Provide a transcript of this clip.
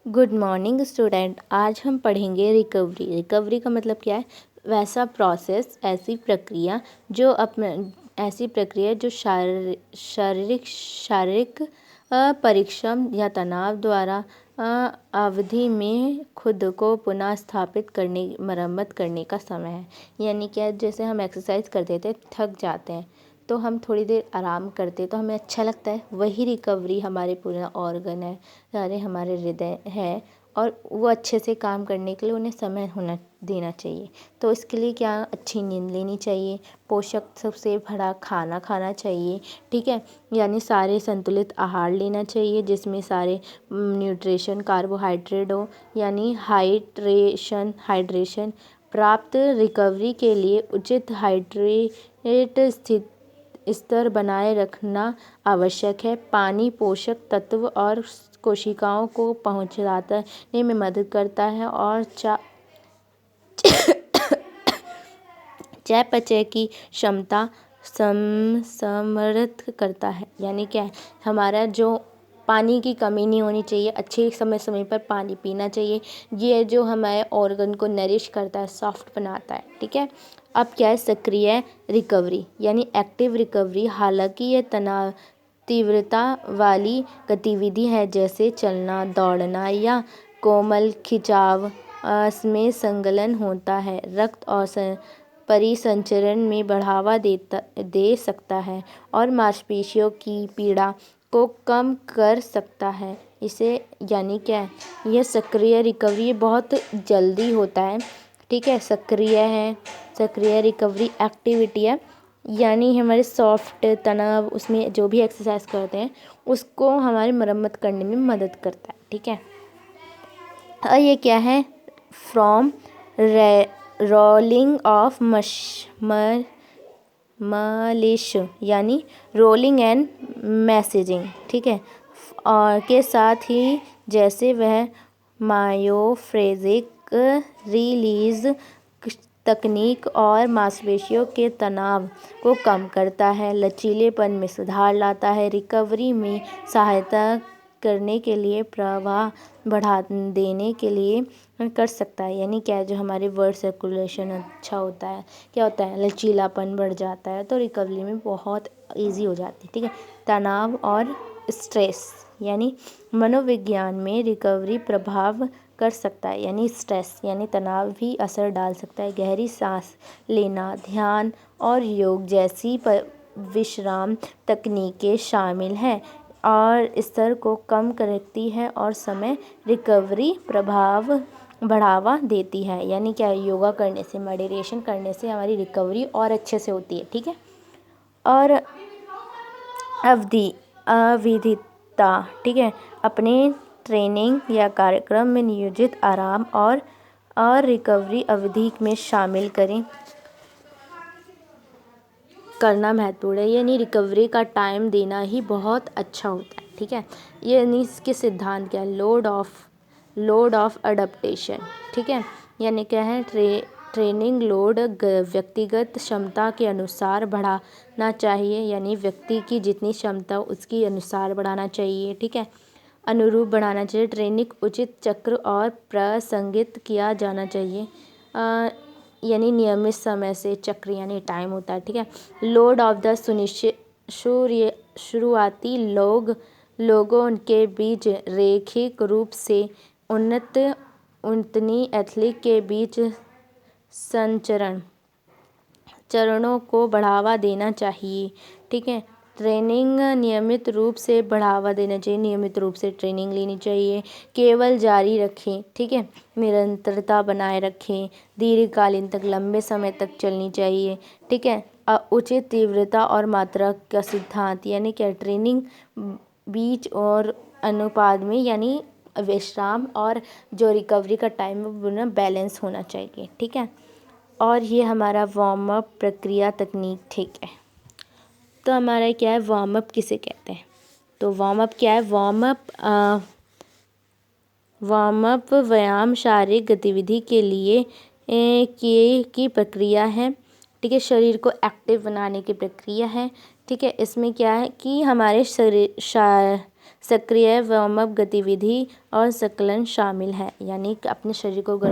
Good morning student. आज हम पढ़ेंगे रिकवरी। रिकवरी का मतलब क्या है? वैसा प्रोसेस, ऐसी प्रक्रिया जो शारीरिक परिश्रम या तनाव द्वारा अवधि में खुद को पुनः स्थापित करने, मरम्मत करने का समय है। यानी क्या, जैसे हम एक्सरसाइज करते थे, थक जाते हैं तो हम थोड़ी देर आराम करते तो हमें अच्छा लगता है। वही रिकवरी हमारे पूरा ऑर्गन है, सारे हमारे हृदय है, और वो अच्छे से काम करने के लिए उन्हें समय होना देना चाहिए। तो इसके लिए क्या, अच्छी नींद लेनी चाहिए, पोषक सबसे भरा खाना खाना चाहिए, ठीक है। यानी सारे संतुलित आहार लेना चाहिए जिसमें सारे न्यूट्रिशन, कार्बोहाइड्रेट हो, यानी हाइड्रेशन प्राप्त। रिकवरी के लिए उचित हाइड्रेट स्तर बनाए रखना आवश्यक है। पानी पोषक तत्व और कोशिकाओं को पहुंचाने में मदद करता है और चयापचय की क्षमता समृद्ध करता है। यानी क्या है, हमारा जो पानी की कमी नहीं होनी चाहिए, अच्छे समय समय पर पानी पीना चाहिए। ये जो हमारे ऑर्गन को नरिश करता है, सॉफ्ट बनाता है, ठीक है। अब क्या है, सक्रिय रिकवरी यानी एक्टिव रिकवरी। हालांकि ये तनाव तीव्रता वाली गतिविधि है, जैसे चलना, दौड़ना या कोमल खिंचाव में संलग्न होता है, रक्त और परिसंचरण में बढ़ावा दे सकता है और मांसपेशियों की पीड़ा को कम कर सकता है। इसे यानी क्या है, यह सक्रिय रिकवरी बहुत जल्दी होता है, ठीक है। सक्रिय रिकवरी एक्टिविटी है, यानी हमारे सॉफ्ट तनाव, उसमें जो भी एक्सरसाइज करते हैं उसको हमारी मरम्मत करने में मदद करता है, ठीक है। और ये क्या है, फ्रॉम रोलिंग ऑफ मलिश यानी रोलिंग एंड मैसेजिंग, ठीक है। और के साथ ही जैसे वह मायोफ्रेजिक रिलीज तकनीक और मांसपेशियों के तनाव को कम करता है, लचीलेपन में सुधार लाता है, रिकवरी में सहायता करने के लिए, प्रवाह बढ़ा देने के लिए कर सकता है। यानी क्या है, जो हमारे ब्लड सर्कुलेशन अच्छा होता है, क्या होता है, लचीलापन बढ़ जाता है, तो रिकवरी में बहुत इजी हो जाती है, ठीक है। तनाव और स्ट्रेस यानी मनोविज्ञान में रिकवरी प्रभाव कर सकता है, यानी स्ट्रेस यानी तनाव भी असर डाल सकता है। गहरी सांस लेना, ध्यान और योग जैसी विश्राम तकनीकें शामिल हैं और स्तर को कम करती है और समय रिकवरी प्रभाव बढ़ावा देती है। यानी क्या, योगा करने से, मेडिटेशन करने से हमारी रिकवरी और अच्छे से होती है, ठीक है। और अविधिता, ठीक है, अपने ट्रेनिंग या कार्यक्रम में नियोजित आराम और रिकवरी अवधि में शामिल करना महत्वपूर्ण है। यानी रिकवरी का टाइम देना ही बहुत अच्छा होता है, ठीक है। यानी इसके सिद्धांत क्या है, लोड ऑफ अडेप्टेशन, ठीक है। यानी क्या है, ट्रेनिंग लोड व्यक्तिगत क्षमता के अनुसार बढ़ाना चाहिए, यानी व्यक्ति की जितनी क्षमता उसके अनुसार बढ़ाना चाहिए, ठीक है, अनुरूप बढ़ाना चाहिए। ट्रेनिंग उचित चक्र और प्रसंगित किया जाना चाहिए, यानी नियमित समय से चक्र यानी टाइम होता है, ठीक है। लोड ऑफ द शुरुआती लोगों के बीच रैखिक रूप से उन्नति एथलीट के बीच चरणों को बढ़ावा देना चाहिए, ठीक है। ट्रेनिंग नियमित रूप से बढ़ावा देना चाहिए, नियमित रूप से ट्रेनिंग लेनी चाहिए, केवल जारी रखें, ठीक है, निरंतरता बनाए रखें, दीर्घकालीन तक, लंबे समय तक चलनी चाहिए, ठीक है। उचित तीव्रता और मात्रा का सिद्धांत, यानी क्या, ट्रेनिंग बीच और अनुपात में, यानी विश्राम और जो रिकवरी का टाइम है बैलेंस होना चाहिए, ठीक है। और ये हमारा वार्म अप प्रक्रिया तकनीक, ठीक है। तो हमारा क्या है, वार्म अप किसे कहते हैं? तो वार्म अप क्या है, वार्म अप व्यायाम शारीरिक गतिविधि के लिए की प्रक्रिया है, ठीक है। शरीर को एक्टिव बनाने की प्रक्रिया है, ठीक है। इसमें क्या है कि हमारे सक्रिय वार्म अप गतिविधि और संकलन शामिल है, यानी कि अपने शरीर को गर्म